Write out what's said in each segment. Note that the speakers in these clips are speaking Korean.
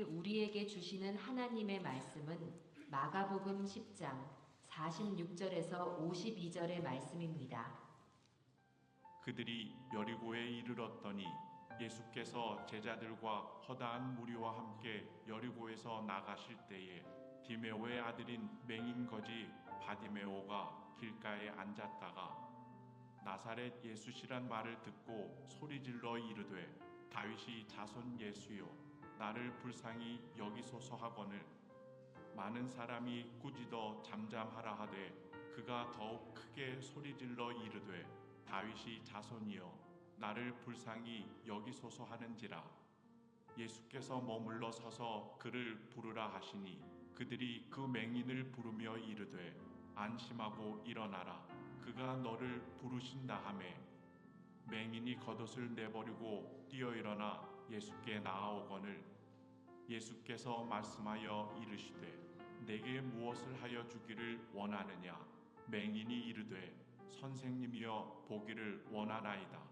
우리에게 주시는 하나님의 말씀은 마가복음 10장 46절에서 52절의 말씀입니다. 그들이 여리고에 이르렀더니 예수께서 제자들과 허다한 무리와 함께 여리고에서 나가실 때에 디메오의 아들인 맹인 거지 바디메오가 길가에 앉았다가 나사렛 예수시란 말을 듣고 소리질러 이르되 다윗이 자손 예수여 나를 불쌍히 여기소서 하거늘 많은 사람이 꾸짖어 잠잠하라 하되 그가 더욱 크게 소리질러 이르되 다윗이 자손이여 나를 불쌍히 여기소서 하는지라. 예수께서 머물러 서서 그를 부르라 하시니 그들이 그 맹인을 부르며 이르되 안심하고 일어나라 그가 너를 부르신다 하매 맹인이 겉옷을 내버리고 뛰어 일어나 예수께 나아오거늘 예수께서 말씀하여 이르시되 내게 무엇을 하여 주기를 원하느냐. 맹인이 이르되 선생님이여 보기를 원하나이다.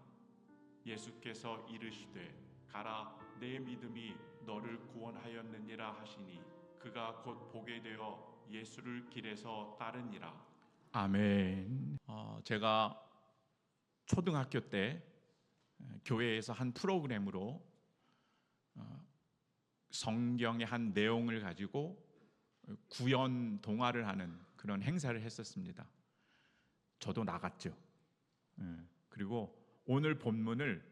예수께서 이르시되 가라 내 믿음이 너를 구원하였느니라 하시니 그가 곧 보게 되어 예수를 길에서 따르니라. 아멘. 제가 초등학교 때 교회에서 한 프로그램으로 성경의 한 내용을 가지고 구연 동화를 하는 그런 행사를 했었습니다. 저도 나갔죠. 그리고 오늘 본문을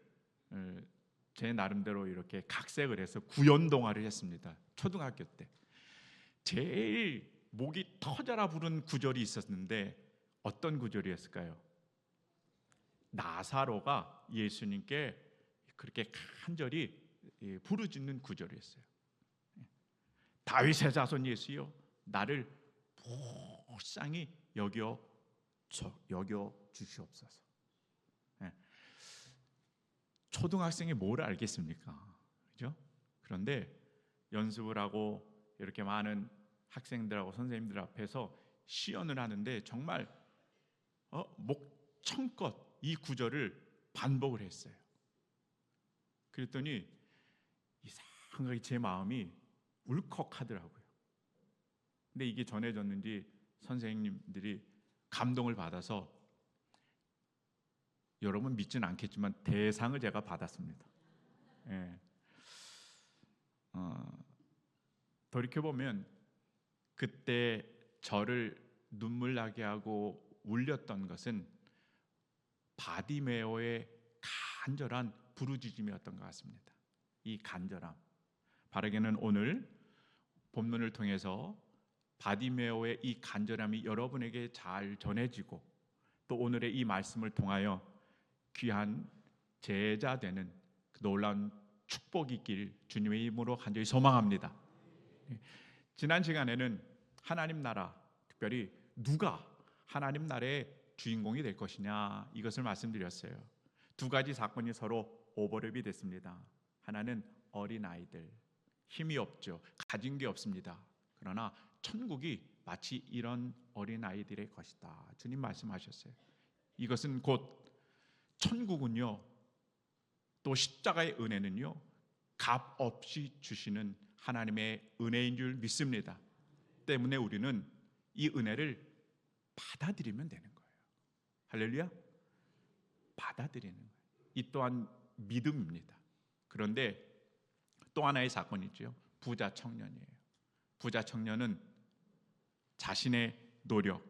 제 나름대로 이렇게 각색을 해서 구연 동화를 했습니다. 초등학교 때 제일 목이 터져라 부른 구절이 있었는데 어떤 구절이었을까요? 나사로가 예수님께 그렇게 간절히 부르짖는 구절이었어요. 다윗의 자손 예수여 나를 불쌍히 여겨 주시옵소서. 초등학생이 뭘 알겠습니까? 그죠? 그런데 연습을 하고 이렇게 많은 학생들하고 선생님들 앞에서 시연을 하는데 정말 목청껏 이 구절을 반복을 했어요. 그랬더니 이상하게 제 마음이 울컥하더라고요. 근데 이게 전해졌는지 선생님들이 감동을 받아서 여러분 믿지는 않겠지만 대상을 제가 받았습니다. 돌이켜보면 그때 저를 눈물 나게 하고 울렸던 것은 바디메오의 간절한 부르짖음이었던 것 같습니다. 이 간절함, 바르게는 오늘 본문을 통해서 바디메오의 이 간절함이 여러분에게 잘 전해지고 또 오늘의 이 말씀을 통하여 귀한 제자 되는 놀라운 축복이 있길 주님의 이름으로 간절히 소망합니다. 지난 시간에는 하나님 나라, 특별히 누가 하나님 나라의 주인공이 될 것이냐 이것을 말씀드렸어요. 두 가지 사건이 서로 오버랩이 됐습니다. 하나는 어린아이들, 힘이 없죠. 가진 게 없습니다. 그러나 천국이 마치 이런 어린아이들의 것이다. 주님 말씀하셨어요. 이것은 곧 천국은요, 또 십자가의 은혜는요, 값 없이 주시는 하나님의 은혜인 줄 믿습니다. 때문에 우리는 이 은혜를 받아들이면 되는 거예요. 할렐루야. 받아들이는 거예요. 이 또한 믿음입니다. 그런데 또 하나의 사건이 있죠. 부자 청년이에요. 부자 청년은 자신의 노력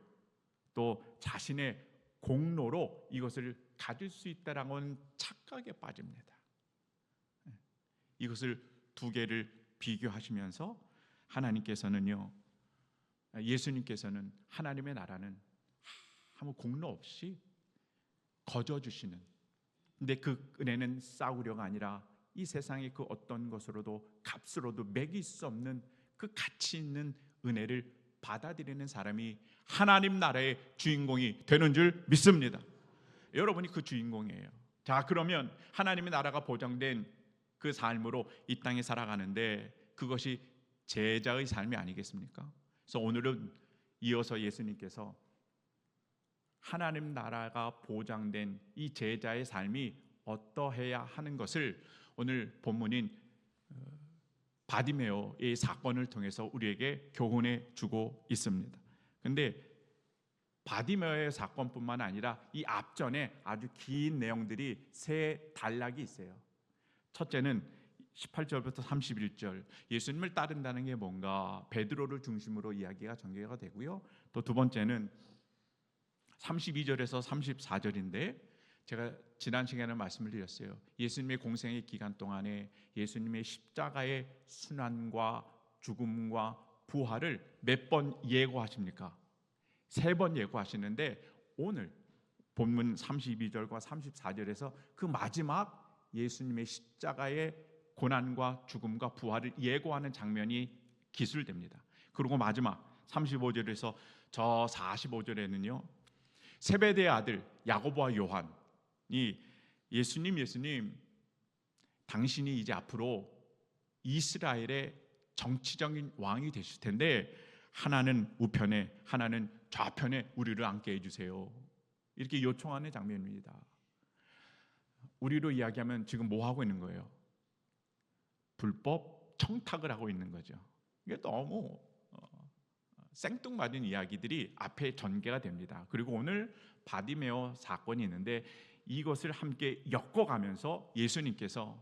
또 자신의 공로로 이것을 가질 수 있다라는 착각에 빠집니다. 이것을 두 개를 비교하시면서 하나님께서는요, 예수님께서는 하나님의 나라는 아무 공로 없이 거저 주시는, 근데 그 은혜는 싸우려가 아니라 이 세상의 그 어떤 것으로도 값으로도 매길 수 없는 그 가치 있는 은혜를 받아들이는 사람이 하나님 나라의 주인공이 되는 줄 믿습니다. 여러분이 그 주인공이에요. 자, 그러면 하나님의 나라가 보장된 그 삶으로 이 땅에 살아가는데 그것이 제자의 삶이 아니겠습니까? 그래서 오늘은 이어서 예수님께서 하나님 나라가 보장된 이 제자의 삶이 어떠해야 하는 것을 오늘 본문인 바디메오의 사건을 통해서 우리에게 교훈해 주고 있습니다. 근데 바디메오의 사건뿐만 아니라 이 앞전에 아주 긴 내용들이 세 단락이 있어요. 첫째는 18절부터 31절, 예수님을 따른다는 게 뭔가 베드로를 중심으로 이야기가 전개가 되고요. 또 두 번째는 32절에서 34절인데 제가 지난 시간에 말씀을 드렸어요. 예수님의 공생의 기간 동안에 예수님의 십자가의 순환과 죽음과 부활을 몇 번 예고하십니까? 3번 예고하시는데 오늘 본문 32절과 34절에서 그 마지막 예수님의 십자가의 고난과 죽음과 부활을 예고하는 장면이 기술됩니다. 그리고 마지막 35절에서 저 45절에는요, 세베대의 아들 야고보와 요한이 예수님 당신이 이제 앞으로 이스라엘의 정치적인 왕이 되실 텐데 하나는 우편에 하나는 좌편에 우리를 앉게 해주세요, 이렇게 요청하는 장면입니다. 우리로 이야기하면 지금 뭐 하고 있는 거예요? 불법 청탁을 하고 있는 거죠. 이게 너무 생뚱맞은 이야기들이 앞에 전개가 됩니다. 그리고 오늘 바디메오 사건이 있는데 이것을 함께 엮어가면서 예수님께서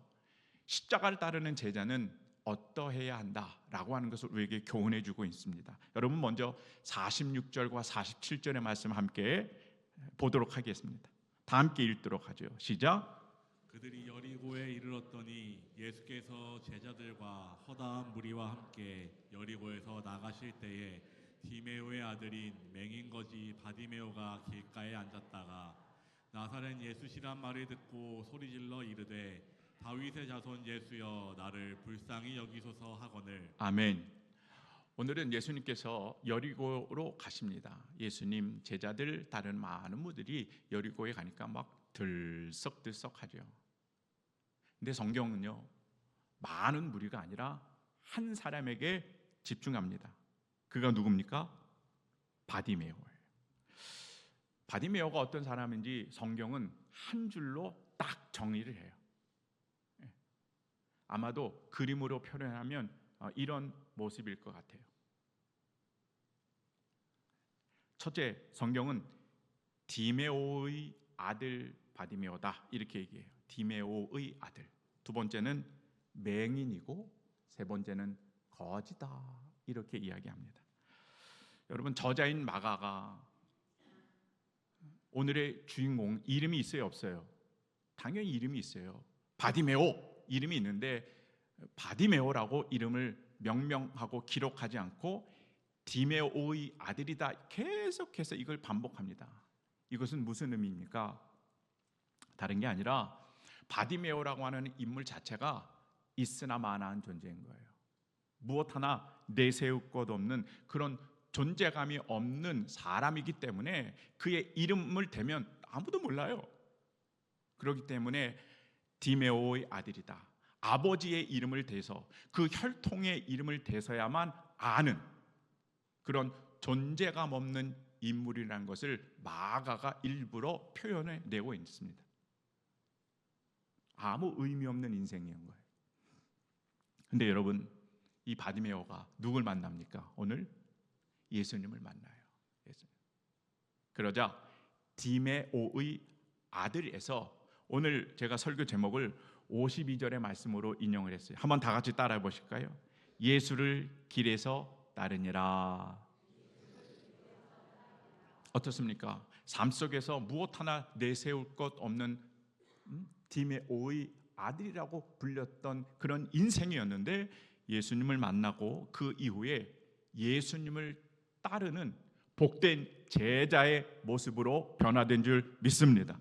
십자가를 따르는 제자는 어떠해야 한다라고 하는 것을 우리에게 교훈해 주고 있습니다. 여러분 먼저 46절과 47절의 말씀 함께 보도록 하겠습니다. 다 함께 읽도록 하죠. 시작. 그들이 여리고에 이르렀더니 예수께서 제자들과 허다한 무리와 함께 여리고에서 나가실 때에 디메오의 아들인 맹인거지 바디메오가 길가에 앉았다가 나사렛 예수시란 말을 듣고 소리질러 이르되 다윗의 자손 예수여 나를 불쌍히 여기소서 하거늘. 아멘. 오늘은 예수님께서 여리고로 가십니다. 예수님 제자들 다른 많은 분들이 여리고에 가니까 막 들썩들썩하죠. 근데 성경은요, 많은 무리가 아니라 한 사람에게 집중합니다. 그가 누굽니까? 바디메오예요. 바디메오가 어떤 사람인지 성경은 한 줄로 딱 정의를 해요. 아마도 그림으로 표현하면 이런 모습일 것 같아요. 첫째, 성경은 디메오의 아들 바디메오다 이렇게 얘기해요. 디메오의 아들. 두 번째는 맹인이고 세 번째는 거지다 이렇게 이야기합니다. 여러분, 저자인 마가가 오늘의 주인공 이름이 있어요, 없어요? 당연히 이름이 있어요. 바디메오 이름이 있는데 바디메오라고 이름을 명명하고 기록하지 않고 디메오의 아들이다 계속해서 이걸 반복합니다. 이것은 무슨 의미입니까? 다른 게 아니라 바디메오라고 하는 인물 자체가 있으나 마나한 존재인 거예요. 무엇 하나 내세울 것 없는 그런 존재감이 없는 사람이기 때문에 그의 이름을 대면 아무도 몰라요. 그렇기 때문에 디메오의 아들이다, 아버지의 이름을 대서 그 혈통의 이름을 대서야만 아는 그런 존재감 없는 인물이라는 것을 마가가 일부러 표현해 내고 있습니다. 아무 의미 없는 인생인 거예요. 근데 여러분, 이 바디메오가 누굴 만납니까? 오늘 예수님을 만나요. 예수님. 그러자 디메오의 아들에서 오늘 제가 설교 제목을 52절의 말씀으로 인용을 했어요. 한번 다 같이 따라해 보실까요? 예수를 길에서 따르니라. 어떻습니까? 삶 속에서 무엇 하나 내세울 것 없는 디메오의 아들이라고 불렸던 그런 인생이었는데 예수님을 만나고 그 이후에 예수님을 따르는 복된 제자의 모습으로 변화된 줄 믿습니다.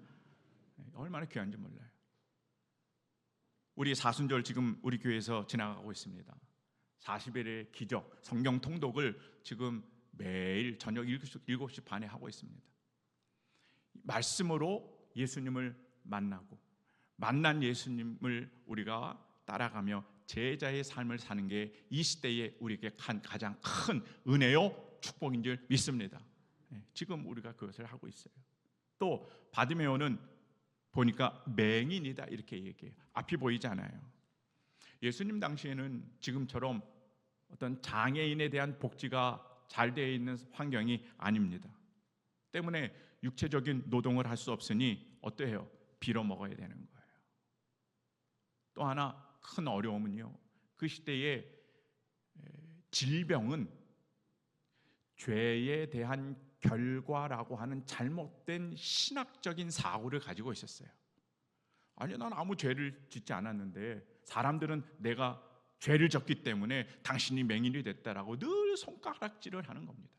얼마나 귀한지 몰라요. 우리 사순절 지금 우리 교회에서 지나가고 있습니다. 40일의 기적 성경 통독을 지금 매일 저녁 7시 반에 하고 있습니다. 말씀으로 예수님을 만나고 만난 예수님을 우리가 따라가며 제자의 삶을 사는 게 이 시대에 우리에게 가장 큰 은혜요 축복인 줄 믿습니다. 지금 우리가 그것을 하고 있어요. 또 바디메오는 보니까 맹인이다 이렇게 얘기해요. 앞이 보이지 않아요. 예수님 당시에는 지금처럼 어떤 장애인에 대한 복지가 잘 되어 있는 환경이 아닙니다. 때문에 육체적인 노동을 할 수 없으니 어때요? 빌어 먹어야 되는 거예요. 또 하나 큰 어려움은요, 그 시대의 질병은 죄에 대한 결과라고 하는 잘못된 신학적인 사고를 가지고 있었어요. 아니, 난 아무 죄를 짓지 않았는데 사람들은 내가 죄를 졌기 때문에 당신이 맹인이 됐다라고 늘 손가락질을 하는 겁니다.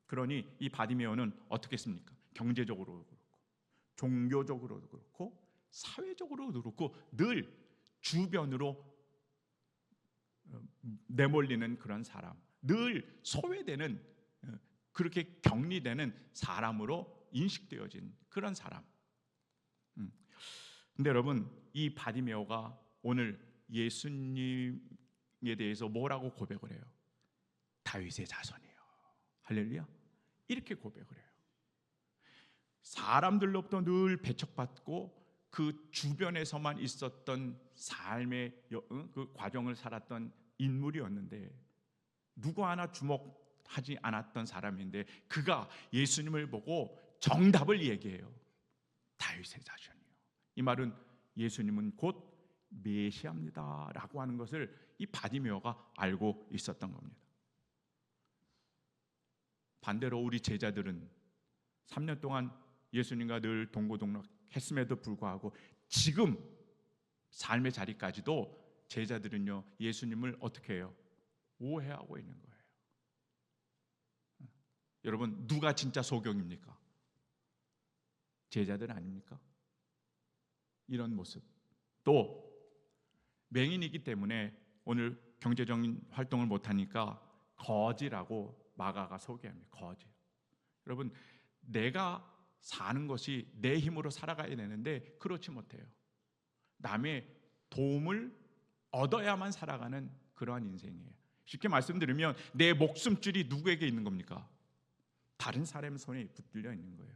그러니 이 바디메오는 어떻게 했습니까? 경제적으로도 그렇고 종교적으로도 그렇고 사회적으로도 그렇고 늘 주변으로 내몰리는 그런 사람, 늘 소외되는, 그렇게 격리되는 사람으로 인식되어진 그런 사람. 근데 여러분, 이 바디메오가 오늘 예수님에 대해서 뭐라고 고백을 해요? 다윗의 자손이에요. 할렐루야. 이렇게 고백을 해요. 사람들로부터 늘 배척받고 그 주변에서만 있었던 삶의 그 과정을 살았던 인물이었는데 누구 하나 주목하지 않았던 사람인데 그가 예수님을 보고 정답을 얘기해요. 다윗의 자손이요. 이 말은 예수님은 곧 메시아입니다 라고 하는 것을 이 바디메오가 알고 있었던 겁니다. 반대로 우리 제자들은 3년 동안 예수님과 늘 동고동락했음에도 불구하고 지금 삶의 자리까지도 제자들은요, 예수님을 어떻게 해요? 오해하고 있는 거예요. 여러분, 누가 진짜 소경입니까? 제자들 아닙니까? 이런 모습. 또 맹인이기 때문에 오늘 경제적인 활동을 못하니까 거지라고 마가가 소개합니다. 거지. 여러분, 내가 사는 것이 내 힘으로 살아가야 되는데 그렇지 못해요. 남의 도움을 얻어야만 살아가는 그러한 인생이에요. 쉽게 말씀드리면 내 목숨줄이 누구에게 있는 겁니까? 다른 사람 손에 붙들려 있는 거예요.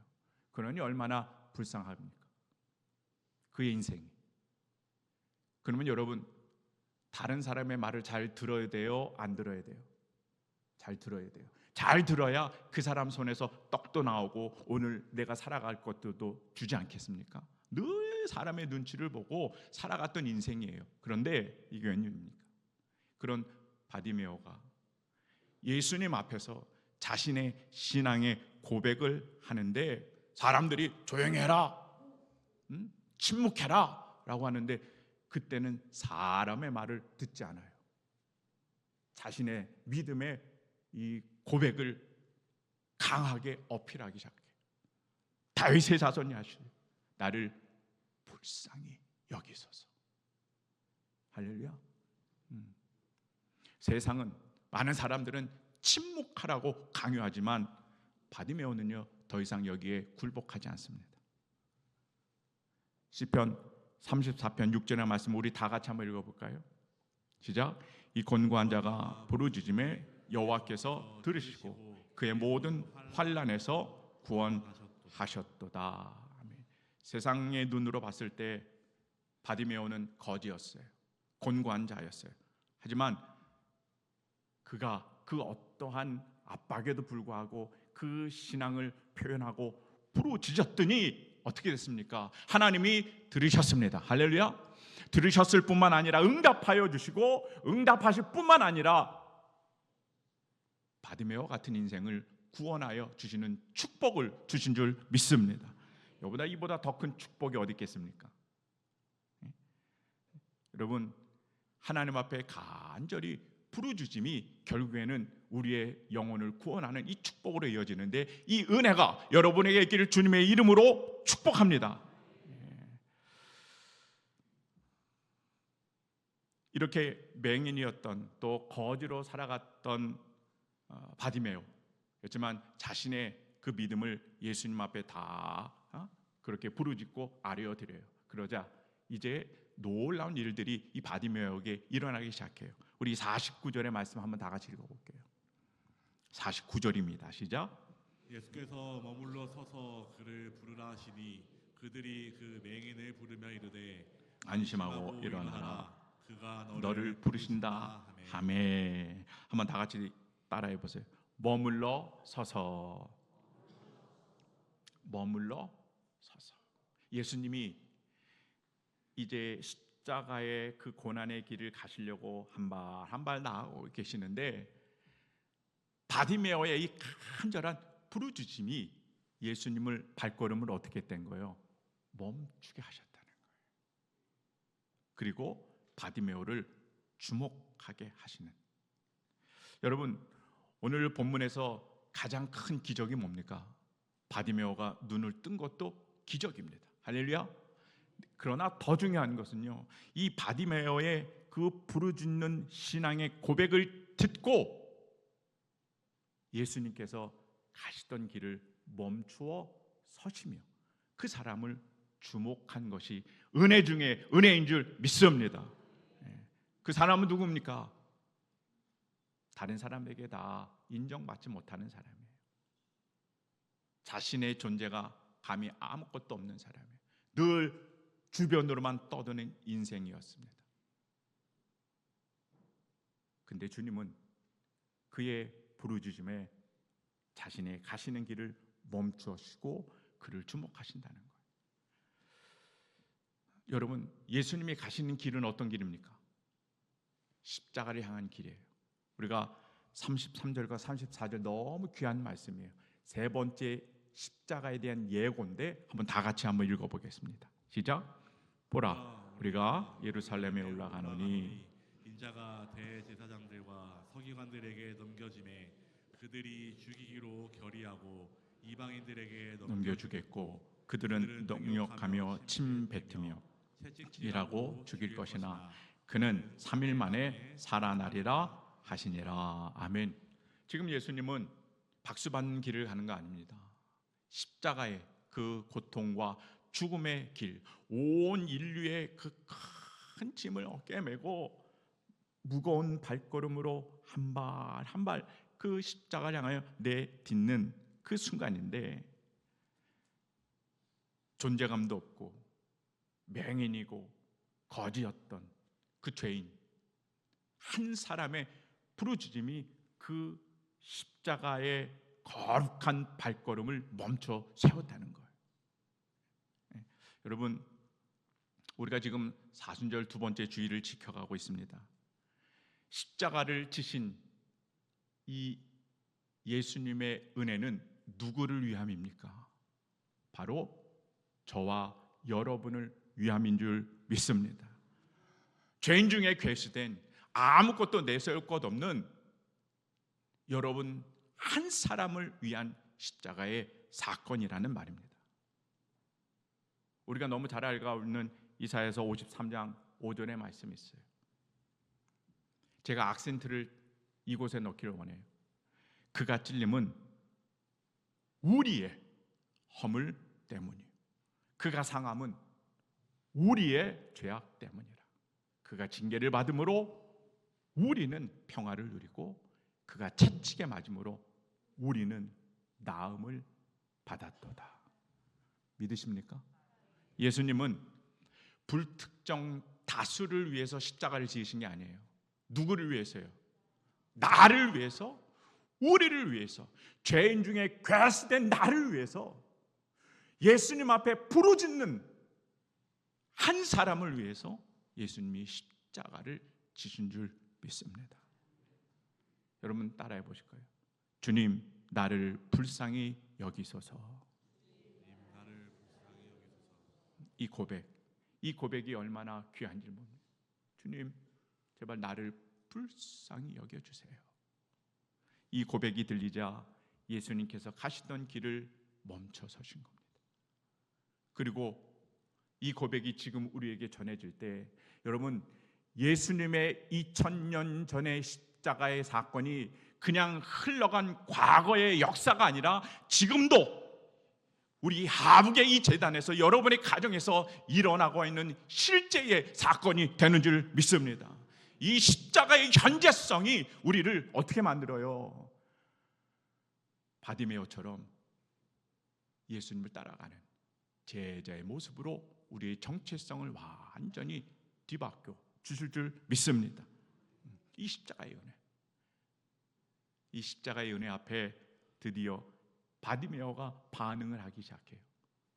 그러니 얼마나 불쌍합니까? 그의 인생이. 그러면 여러분, 다른 사람의 말을 잘 들어야 돼요? 안 들어야 돼요? 잘 들어야 돼요. 잘 들어야 그 사람 손에서 떡도 나오고 오늘 내가 살아갈 것도 주지 않겠습니까? 늘 사람의 눈치를 보고 살아갔던 인생이에요. 그런데 이게 웬일입니까? 그런 바디메오가 예수님 앞에서 자신의 신앙의 고백을 하는데 사람들이 조용히 해라, 침묵해라 라고 하는데 그때는 사람의 말을 듣지 않아요. 자신의 믿음의 이 고백을 강하게 어필하기 시작해요. 다윗의 자손이 하시되 나를 불쌍히 여기소서. 할렐루야. 세상은, 많은 사람들은 침묵하라고 강요하지만 바디메오는요 더 이상 여기에 굴복하지 않습니다. 시편 34편 6절의 말씀 우리 다 같이 한번 읽어볼까요? 시작. 이 곤고한 자가 부르짖음에 여호와께서 들으시고 그의 모든 환난에서 구원하셨도다. 아멘. 세상의 눈으로 봤을 때 바디메오는 거지였어요. 곤고한 자였어요. 하지만 그가 그 어떠한 압박에도 불구하고 그 신앙을 표현하고 부르짖었더니 어떻게 됐습니까? 하나님이 들으셨습니다. 할렐루야. 들으셨을 뿐만 아니라 응답하여 주시고 응답하실 뿐만 아니라 바디메오 같은 인생을 구원하여 주시는 축복을 주신 줄 믿습니다. 이보다 더 큰 축복이 어디 있겠습니까? 여러분, 하나님 앞에 간절히 부르짖음이 결국에는 우리의 영혼을 구원하는 이 축복으로 이어지는데 이 은혜가 여러분에게 있기를 주님의 이름으로 축복합니다. 이렇게 맹인이었던 또 거지로 살아갔던 바디메오였지만 자신의 그 믿음을 예수님 앞에 다 그렇게 부르짖고 아뢰어드려요. 그러자 이제 놀라운 일들이 이 바디메오에게 일어나기 시작해요. 우리 49절의 말씀 한번 다 같이 읽어볼게요. 49절입니다. 시작. 예수께서 머물러 서서 그를 부르라 하시니 그들이 그 맹인을 부르며 이르되 안심하고 일어나라. 그가 너를 부르신다. 아멘. 아멘. 한번 다 같이 따라해 보세요. 머물러 서서. 머물러 서서. 예수님이 이제 십자가의 그 고난의 길을 가시려고 한 발 한 발 나아가고 계시는데 바디메오의 이 간절한 부르짖음이 예수님을 발걸음을 어떻게 된 거예요? 멈추게 하셨다는 거예요. 그리고 바디메오를 주목하게 하시는. 여러분, 오늘 본문에서 가장 큰 기적이 뭡니까? 바디메오가 눈을 뜬 것도 기적입니다. 할렐루야. 그러나 더 중요한 것은요, 이 바디메오의 그 부르짖는 신앙의 고백을 듣고 예수님께서 가시던 길을 멈추어 서시며 그 사람을 주목한 것이 은혜 중에 은혜인 줄 믿습니다. 그 사람은 누굽니까? 다른 사람에게 다 인정받지 못하는 사람이에요. 자신의 존재가 감히 아무것도 없는 사람이에요. 늘 주변으로만 떠드는 인생이었습니다. 근데 주님은 그의 부르짖음에 자신의 가시는 길을 멈추시고 그를 주목하신다는 거예요. 여러분, 예수님이 가시는 길은 어떤 길입니까? 십자가를 향한 길이에요. 우리가 33절과 34절 너무 귀한 말씀이에요. 세 번째 십자가에 대한 예고인데 한번 다 같이 한번 읽어보겠습니다. 시작. 보라, 우리가 예루살렘에 올라가노니 인자가 대제사장들과 서기관들에게 넘겨짐에 그들이 죽이기로 결의하고 이방인들에게 넘겨주겠고 그들은 능욕하며 침 뱉으며 이라고 죽일 것이나 그는 3일 만에 살아나리라 하시니라. 아멘. 지금 예수님은 박수 받는 길을 가는 거 아닙니다. 십자가의 그 고통과 죽음의 길, 온 인류의 그 큰 짐을 어깨에 메고 무거운 발걸음으로 한 발 한 발 그 십자가를 향하여 내딛는 그 순간인데, 존재감도 없고 맹인이고 거지였던 그 죄인 한 사람의 부르짖음이 그 십자가의 거룩한 발걸음을 멈춰 세웠다는 거예요. 여러분, 우리가 지금 사순절 두 번째 주일을 지켜가고 있습니다. 십자가를 지신 이 예수님의 은혜는 누구를 위함입니까? 바로 저와 여러분을 위함인 줄 믿습니다. 죄인 중에 괴수된 아무것도 내세울 것 없는 여러분 한 사람을 위한 십자가의 사건이라는 말입니다. 우리가 너무 잘 알고 있는 이사야서 53장 5절의 말씀이 있어요. 제가 악센트를 이곳에 넣기를 원해요. 그가 찔림은 우리의 허물 때문이에요. 그가 상함은 우리의 죄악 때문이라. 그가 징계를 받음으로 우리는 평화를 누리고 그가 채찍에 맞음으로 우리는 나음을 받았도다. 믿으십니까? 예수님은 불특정 다수를 위해서 십자가를 지으신 게 아니에요. 누구를 위해서요? 나를 위해서, 우리를 위해서, 죄인 중에 괴수된 나를 위해서 예수님 앞에 부르짖는 한 사람을 위해서 예수님이 십자가를 지신 줄 믿습니다. 여러분 따라해 보실 거예요. 주님, 나를 불쌍히 여기소서. 이 고백이 얼마나 귀한지 모릅니다. 주님, 제발 나를 불쌍히 여겨주세요. 이 고백이 들리자 예수님께서 가시던 길을 멈춰 서신 겁니다. 그리고 이 고백이 지금 우리에게 전해질 때, 여러분, 예수님의 2000년 전의 십자가의 사건이 그냥 흘러간 과거의 역사가 아니라 지금도 우리 하북의 이 재단에서 여러분의 가정에서 일어나고 있는 실제의 사건이 되는 줄 믿습니다. 이 십자가의 현재성이 우리를 어떻게 만들어요? 바디메오처럼 예수님을 따라가는 제자의 모습으로 우리의 정체성을 완전히 뒤바뀌어 주실 줄 믿습니다. 이 십자가의 은혜, 이 십자가의 은혜 앞에 드디어 바디메오가 반응을 하기 시작해요.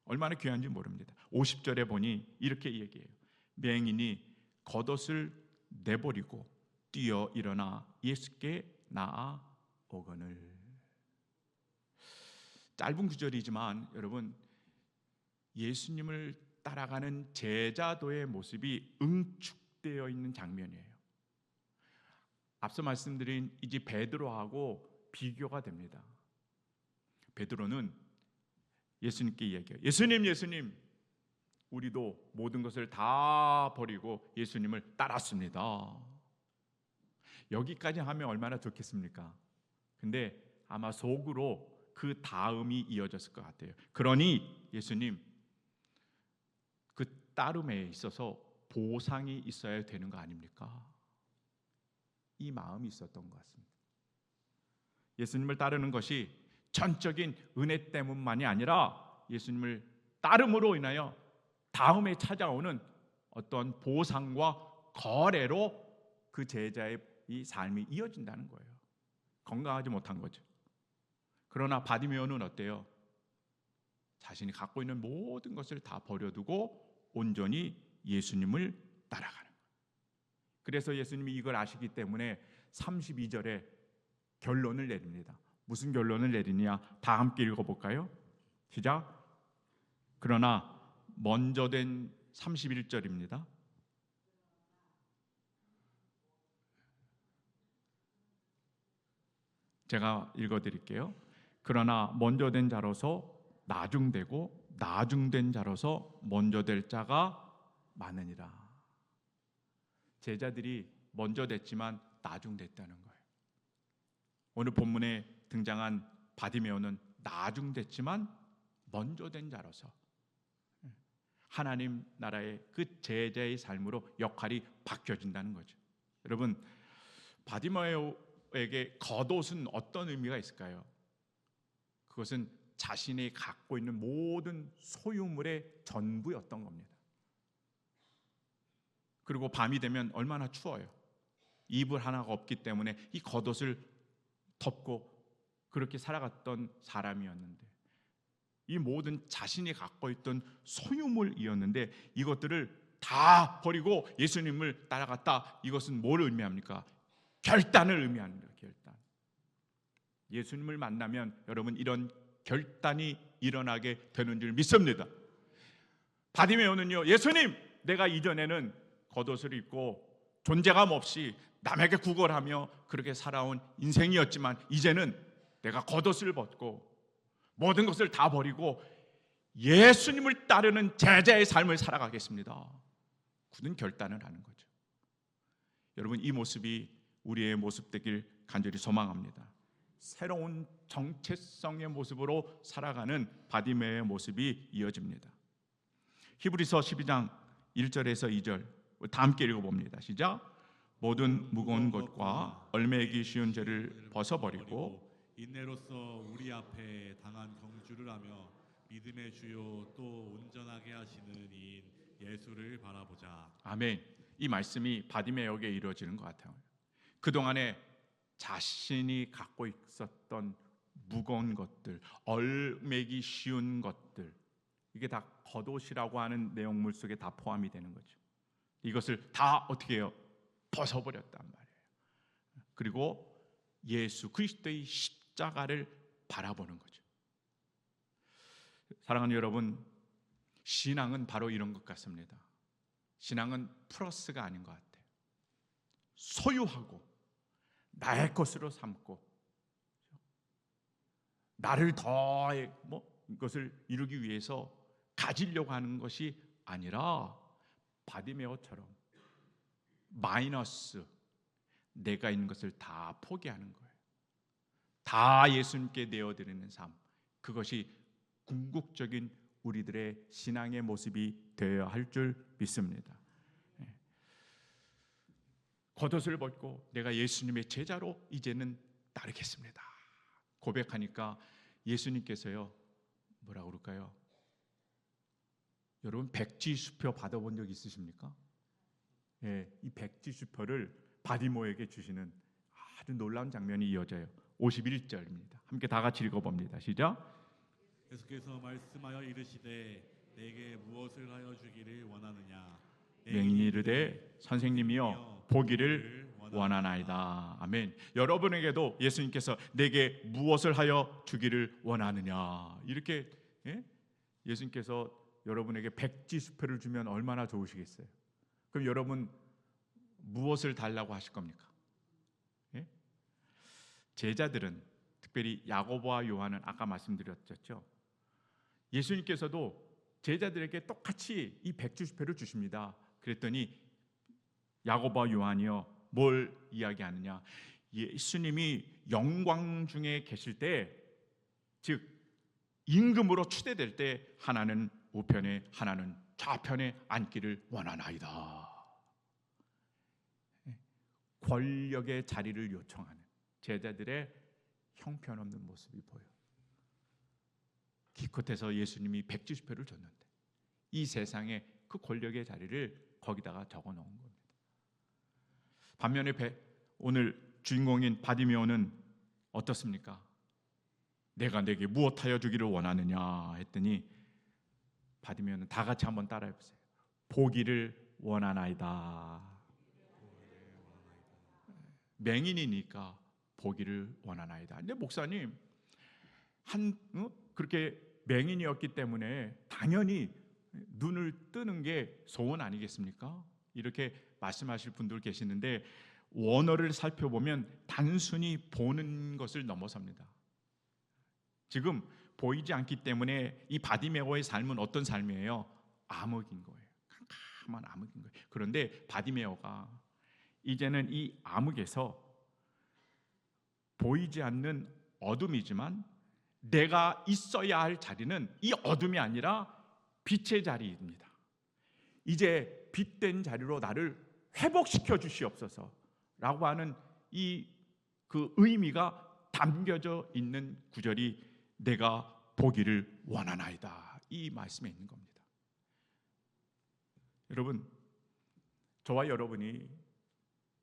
얼마나 귀한지 모릅니다. 50절에 보니 이렇게 얘기해요. 맹인이 겉옷을 내버리고 뛰어 일어나 예수께 나아오거늘. 짧은 구절이지만 여러분, 예수님을 따라가는 제자도의 모습이 응축되어 있는 장면이에요. 앞서 말씀드린 이제 베드로하고 비교가 됩니다. 베드로는 예수님께 이야기해요. 예수님, 예수님, 우리도 모든 것을 다 버리고 예수님을 따랐습니다. 여기까지 하면 얼마나 좋겠습니까? 근데 아마 속으로 그 다음이 이어졌을 것 같아요. 그러니 예수님, 그 따름에 있어서 보상이 있어야 되는 거 아닙니까? 이 마음이 있었던 것 같습니다. 예수님을 따르는 것이 전적인 은혜 때문만이 아니라 예수님을 따름으로 인하여 다음에 찾아오는 어떤 보상과 거래로 그 제자의 이 삶이 이어진다는 거예요. 건강하지 못한 거죠. 그러나 바디메오는 어때요? 자신이 갖고 있는 모든 것을 다 버려두고 온전히 예수님을 따라가는 거예요. 그래서 예수님이 이걸 아시기 때문에 32절에 결론을 내립니다. 무슨 결론을 내리냐? 다 함께 읽어볼까요? 시작. 그러나 먼저 된 31절입니다. 제가 읽어드릴게요. 그러나 먼저 된 자로서 나중되고 나중된 자로서 먼저 될 자가 많으니라. 제자들이 먼저 됐지만 나중됐다는 거예요. 오늘 본문에 등장한 바디메오는 나중됐지만 먼저 된 자로서 하나님 나라의 그 제자의 삶으로 역할이 바뀌어진다는 거죠. 여러분, 바디메오에게 겉옷은 어떤 의미가 있을까요? 그것은 자신이 갖고 있는 모든 소유물의 전부였던 겁니다. 그리고 밤이 되면 얼마나 추워요. 이불 하나가 없기 때문에 이 겉옷을 덮고 그렇게 살아갔던 사람이었는데, 이 모든 자신이 갖고 있던 소유물이었는데 이것들을 다 버리고 예수님을 따라갔다. 이것은 뭘 의미합니까? 결단을 의미합니다. 결단. 예수님을 만나면 여러분 이런 결단이 일어나게 되는 줄 믿습니다. 바디메오는요, 예수님, 내가 이전에는 겉옷을 입고 존재감 없이 남에게 구걸하며 그렇게 살아온 인생이었지만 이제는 내가 겉옷을 벗고 모든 것을 다 버리고 예수님을 따르는 제자의 삶을 살아가겠습니다. 굳은 결단을 하는 거죠. 여러분, 이 모습이 우리의 모습 되길 간절히 소망합니다. 새로운 정체성의 모습으로 살아가는 바디메오의 모습이 이어집니다. 히브리서 12장 1절에서 2절 다 함께 읽어봅니다. 시작. 모든 무거운 것과 얼매기 쉬운 죄를 벗어버리고 인내로서 우리 앞에 당한 경주를 하며 믿음의 주요 또 온전하게 하시는 이인 예수를 바라보자. 아멘. 이 말씀이 바디메오에게 이루어지는 것 같아요. 그동안에 자신이 갖고 있었던 무거운 것들, 얼매기 쉬운 것들, 이게 다 겉옷이라고 하는 내용물 속에 다 포함이 되는 거죠. 이것을 다 어떻게 해요? 벗어버렸단 말이에요. 그리고 예수 그리스도의 십자가를 바라보는 거죠. 사랑하는 여러분, 신앙은 바로 이런 것 같습니다. 신앙은 플러스가 아닌 것 같아요. 소유하고 나의 것으로 삼고 나를 더 이것을 이루기 위해서 가지려고 하는 것이 아니라 바디메오처럼 마이너스, 내가 있는 것을 다 포기하는 거예요. 다 예수님께 내어드리는 삶, 그것이 궁극적인 우리들의 신앙의 모습이 되어야 할 줄 믿습니다. 겉옷을 벗고 내가 예수님의 제자로 이제는 따르겠습니다. 고백하니까 예수님께서요, 뭐라 그럴까요? 여러분 백지수표 받아본 적 있으십니까? 이 백지수표를 바디모에게 주시는 아주 놀라운 장면이 이어져요. 51절입니다. 함께 다 같이 읽어봅니다. 시작. 예수께서 말씀하여 이르시되 내게 무엇을 하여 주기를 원하느냐. 맹인이 이르되 선생님이여 보기를 원하나이다. 아멘. 여러분에게도 예수님께서 내게 무엇을 하여 주기를 원하느냐 이렇게 예수님께서 여러분에게 백지수표를 주면 얼마나 좋으시겠어요. 그럼 여러분 무엇을 달라고 하실 겁니까? 제자들은 특별히 야고보와 요한은 아까 말씀드렸죠. 예수님께서도 제자들에게 똑같이 이 백지수표를 주십니다. 그랬더니 야고보와 요한이요 뭘 이야기하느냐? 예수님이 영광 중에 계실 때, 즉 임금으로 추대될 때 하나는 우편에 하나는 좌편에 앉기를 원하나이다. 권력의 자리를 요청하는 제자들의 형편없는 모습이 보여. 기껏해서 예수님이 백지수표를 줬는데 이 세상에 그 권력의 자리를 거기다가 적어 놓은 겁니다. 반면에 오늘 주인공인 바디메오는 어떻습니까? 내가 내게 무엇하여 주기를 원하느냐 했더니 바디메오는 다 같이 한번 따라해 보세요. 보기를 원하나이다. 맹인이니까 보기를 원하나이다. 근데 목사님 그렇게 맹인이었기 때문에 당연히 눈을 뜨는 게 소원 아니겠습니까? 이렇게 말씀하실 분들 계시는데 원어를 살펴보면 단순히 보는 것을 넘어섭니다. 지금 보이지 않기 때문에 이 바디메오의 삶은 어떤 삶이에요? 암흑인 거예요. 캄캄한 암흑인 거예요. 그런데 바디메오가 이제는 이 암흑에서 보이지 않는 어둠이지만 내가 있어야 할 자리는 이 어둠이 아니라 빛의 자리입니다. 이제 빛된 자리로 나를 회복시켜 주시옵소서라고 하는 그 의미가 담겨져 있는 구절이 내가 보기를 원하나이다. 이 말씀에 있는 겁니다. 여러분, 저와 여러분이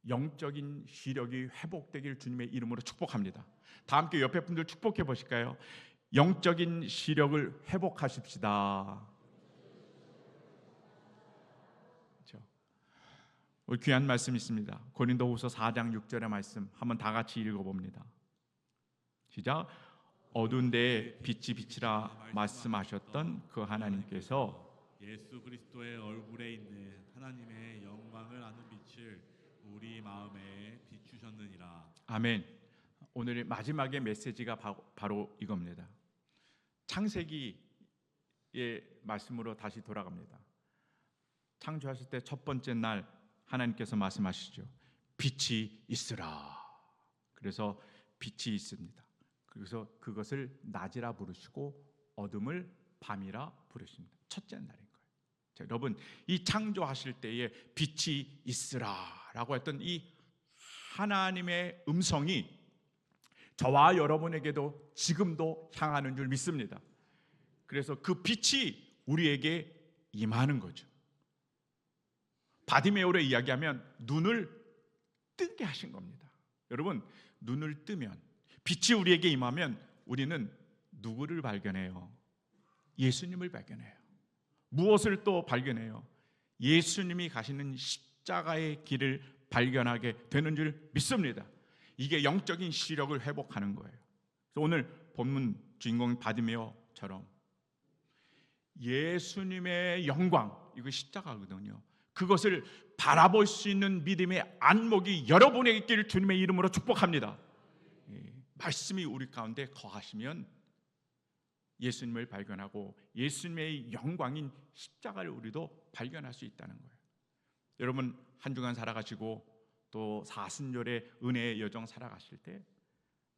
영적인 시력이 회복되길 주님의 이름으로 축복합니다. 다 함께 옆에 분들 축복해 보실까요? 영적인 시력을 회복하십시다. 그렇죠? 우리 귀한 말씀 있습니다. 고린도후서 4장 6절의 말씀 한번 다 같이 읽어봅니다. 시작. 어두운 데에 빛이 비치라 말씀하셨던 그 하나님께서 예수 그리스도의 얼굴에 있는 하나님의 영광을 아는 빛을 우리 마음에 비추셨느니라. 아멘. 오늘의 마지막의 메시지가 바로 이겁니다. 창세기의 말씀으로 다시 돌아갑니다. 창조하실 때 첫 번째 날 하나님께서 말씀하시죠. 빛이 있으라. 그래서 빛이 있습니다. 그래서 그것을 낮이라 부르시고 어둠을 밤이라 부르십니다. 첫째 날인 거예요. 자, 여러분, 이 창조하실 때에 빛이 있으라라고 했던 이 하나님의 음성이 저와 여러분에게도 지금도 향하는 줄 믿습니다. 그래서 그 빛이 우리에게 임하는 거죠. 바디메오를 이야기하면 눈을 뜨게 하신 겁니다. 여러분, 눈을 뜨면 빛이 우리에게 임하면 우리는 누구를 발견해요? 예수님을 발견해요. 무엇을 또 발견해요? 예수님이 가시는 십자가의 길을 발견하게 되는 줄 믿습니다. 이게 영적인 시력을 회복하는 거예요. 그래서 오늘 본문 주인공 바디메오처럼 예수님의 영광, 이거 십자가거든요. 그것을 바라볼 수 있는 믿음의 안목이 여러분에게 있기를 주님의 이름으로 축복합니다. 말씀이 우리 가운데 거하시면 예수님을 발견하고 예수님의 영광인 십자가를 우리도 발견할 수 있다는 거예요. 여러분 한 주간 살아가시고 또 사순절의 은혜의 여정 살아가실 때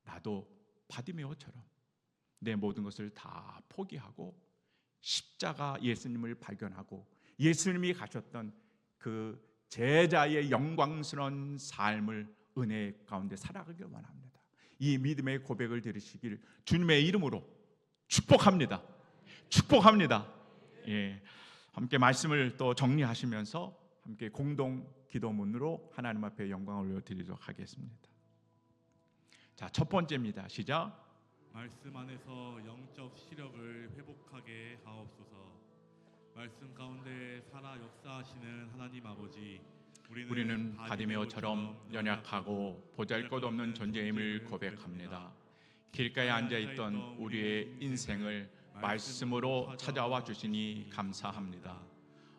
나도 바디메오처럼 내 모든 것을 다 포기하고 십자가 예수님을 발견하고 예수님이 가셨던 그 제자의 영광스러운 삶을 은혜 가운데 살아가길 원합니다. 이 믿음의 고백을 들으시길 주님의 이름으로 축복합니다. 축복합니다. 예, 함께 말씀을 또 정리하시면서 함께 공동 기도문으로 하나님 앞에 영광을 올려드리도록 하겠습니다. 자, 첫 번째입니다. 시작. 말씀 안에서 영적 시력을 회복하게 하옵소서. 말씀 가운데 살아 역사하시는 하나님 아버지, 우리는 바디메오처럼 연약하고 보잘것없는 존재임을 고백합니다. 길가에 앉아있던 우리의 인생을 말씀으로 찾아와 주시니 감사합니다.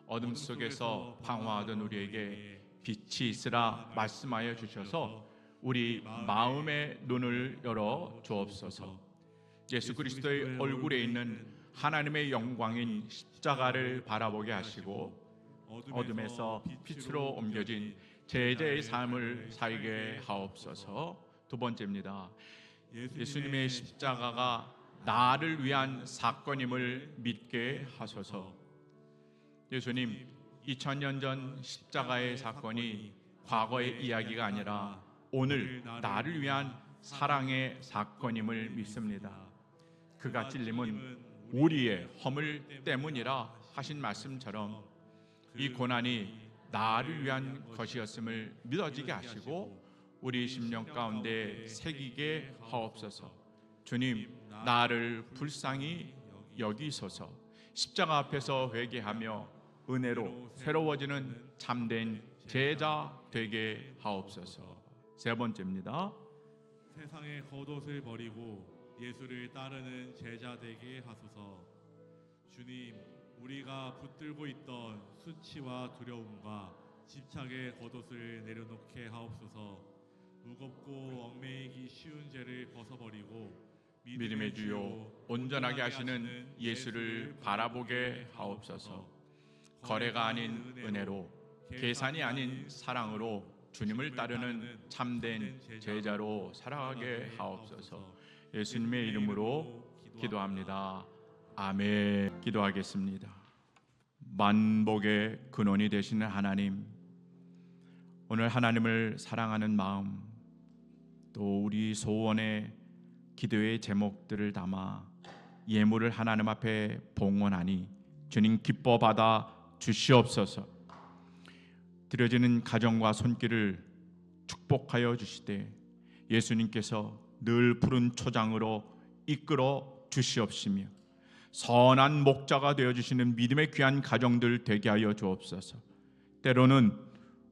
어둠 속에서 방황하던 우리에게 빛이 있으라 말씀하여 주셔서 우리 마음의 눈을 열어 주옵소서. 예수 그리스도의 얼굴에 있는 하나님의 영광인 십자가를 바라보게 하시고 어둠에서 빛으로 옮겨진 제자의 삶을 살게 하옵소서. 두 번째입니다. 예수님의 십자가가 나를 위한 사건임을 믿게 하소서. 예수님, 2000년 전 십자가의 사건이 과거의 이야기가 아니라 오늘 나를 위한 사랑의 사건임을 믿습니다. 그가 찔림은 우리의 허물 때문이라 하신 말씀처럼 이 고난이 나를 위한 것이었음을 믿어지게 하시고 우리 심령 가운데 새기게 하옵소서. 주님, 나를 불쌍히 여기소서. 십자가 앞에서 회개하며 은혜로 새로워지는 참된 제자 되게 하옵소서. 세 번째입니다. 세상의 겉옷을 버리고 예수를 따르는 제자 되게 하소서. 주님, 우리가 붙들고 있던 수치와 두려움과 집착의 겉옷을 내려놓게 하옵소서. 무겁고 얽매이기 쉬운 죄를 벗어버리고 믿음의 주요 온전하게 하시는 예수를 바라보게 하옵소서. 거래가 아닌 은혜로, 계산이 아닌 사랑으로 주님을 따르는 참된 제자로 살아가게 하옵소서. 예수님의 이름으로 기도합니다. 아멘. 기도하겠습니다. 만복의 근원이 되시는 하나님, 오늘 하나님을 사랑하는 마음, 또 우리 소원의 기도의 제목들을 담아 예물을 하나님 앞에 봉헌하니 주님 기뻐 받아 주시옵소서. 드려지는 가정과 손길을 축복하여 주시되 예수님께서 늘 푸른 초장으로 이끌어 주시옵시며 선한 목자가 되어 주시는 믿음의 귀한 가정들 되게 하여 주옵소서. 때로는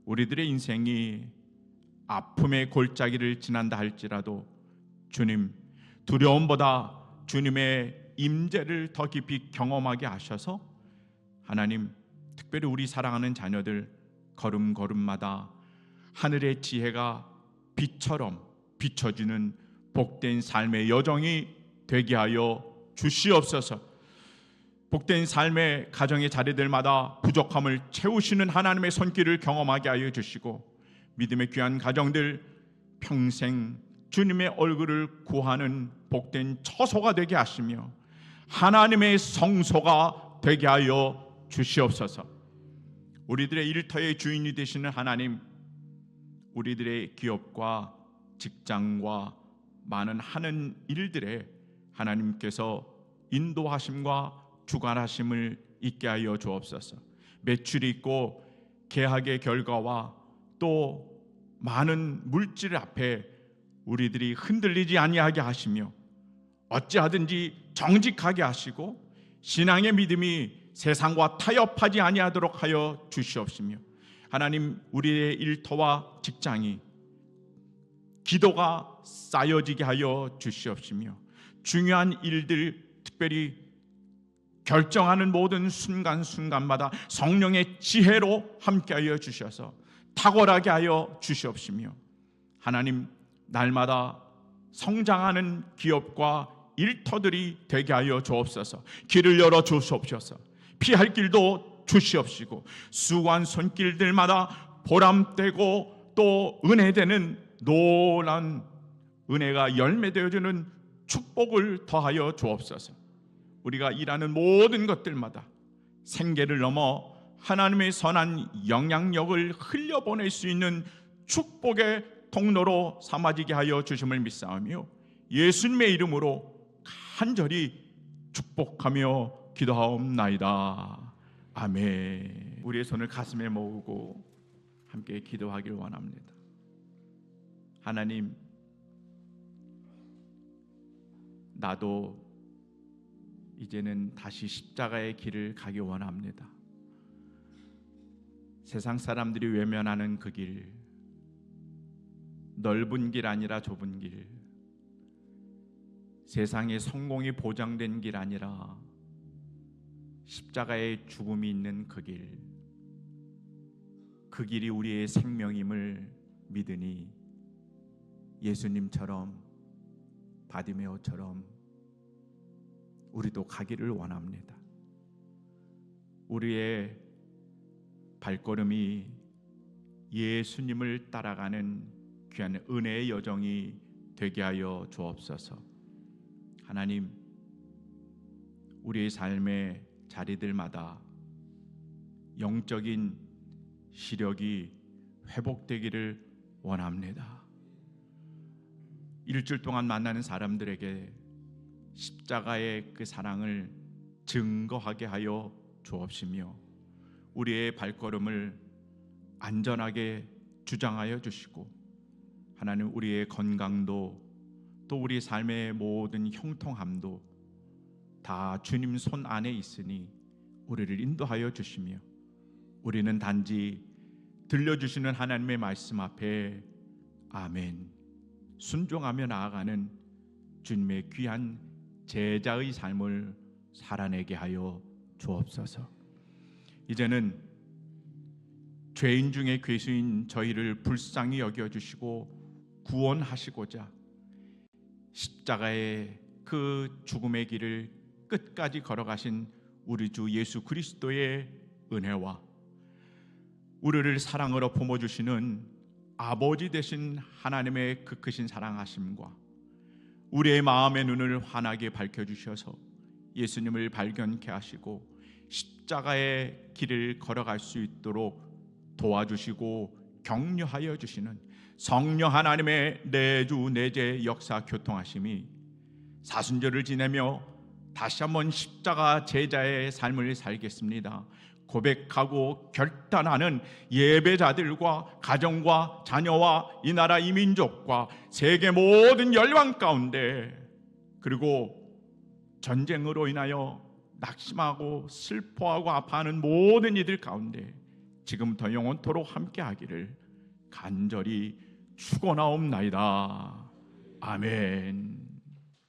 우리들의 인생이 아픔의 골짜기를 지난다 할지라도 주님, 두려움보다 주님의 임재를 더 깊이 경험하게 하셔서 하나님, 특별히 우리 사랑하는 자녀들 걸음걸음마다 하늘의 지혜가 빛처럼 비춰지는 복된 삶의 여정이 되게 하여 주시옵소서. 복된 삶의 가정의 자리들마다 부족함을 채우시는 하나님의 손길을 경험하게 하여 주시고 믿음의 귀한 가정들 평생 주님의 얼굴을 구하는 복된 처소가 되게 하시며 하나님의 성소가 되게 하여 주시옵소서. 우리들의 일터의 주인이 되시는 하나님, 우리들의 기업과 직장과 많은 하는 일들에 하나님께서 인도하심과 주관하심을 있게 하여 주옵소서. 매출이 있고 계약의 결과와 또 많은 물질 앞에 우리들이 흔들리지 아니하게 하시며 어찌하든지 정직하게 하시고 신앙의 믿음이 세상과 타협하지 아니하도록 하여 주시옵시며 하나님, 우리의 일터와 직장이 기도가 쌓여지게 하여 주시옵시며 중요한 일들, 특별히 결정하는 모든 순간순간마다 성령의 지혜로 함께하여 주셔서 탁월하게 하여 주시옵시며 하나님, 날마다 성장하는 기업과 일터들이 되게 하여 주옵소서. 길을 열어 주시옵소서. 피할 길도 주시옵시고 수고한 손길들마다 보람되고 또 은혜되는 놀라운 은혜가 열매되어주는 축복을 더하여 주옵소서. 우리가 일하는 모든 것들마다 생계를 넘어 하나님의 선한 영향력을 흘려보낼 수 있는 축복의 통로로 삼아지게 하여 주심을 믿사오며 예수님의 이름으로 간절히 축복하며 기도하옵나이다. 아멘. 우리의 손을 가슴에 모으고 함께 기도하길 원합니다. 하나님, 나도 이제는 다시 십자가의 길을 가기 원합니다. 세상 사람들이 외면하는 그 길, 넓은 길 아니라 좁은 길, 세상의 성공이 보장된 길 아니라 십자가의 죽음이 있는 그 길, 그 길이 우리의 생명임을 믿으니 예수님처럼, 바디메오처럼 우리도 가기를 원합니다. 우리의 발걸음이 예수님을 따라가는 귀한 은혜의 여정이 되게 하여 주옵소서. 하나님, 우리의 삶의 자리들마다 영적인 시력이 회복되기를 원합니다. 일주일 동안 만나는 사람들에게 십자가의 그 사랑을 증거하게 하여 주옵시며 우리의 발걸음을 안전하게 주장하여 주시고, 하나님, 우리의 건강도 또 우리 삶의 모든 형통함도 다 주님 손 안에 있으니 우리를 인도하여 주시며, 우리는 단지 들려주시는 하나님의 말씀 앞에 아멘 순종하며 나아가는 주님의 귀한 제자의 삶을 살아내게 하여 주옵소서. 이제는 죄인 중에 괴수인 저희를 불쌍히 여겨주시고 구원하시고자 십자가의 그 죽음의 길을 끝까지 걸어가신 우리 주 예수 그리스도의 은혜와 우리를 사랑으로 품어주시는 아버지 되신 하나님의 그 크신 사랑하심과 우리의 마음의 눈을 환하게 밝혀주셔서 예수님을 발견케 하시고 십자가의 길을 걸어갈 수 있도록 도와주시고 격려하여 주시는 성령 하나님의 내주 내재 역사 교통하심이 사순절을 지내며 다시 한번 십자가 제자의 삶을 살겠습니다 고백하고 결단하는 예배자들과 가정과 자녀와 이 나라 이 민족과 세계 모든 열방 가운데, 그리고 전쟁으로 인하여 낙심하고 슬퍼하고 아파하는 모든 이들 가운데 지금부터 영원토록 함께하기를 간절히 축원하옵나이다. 아멘.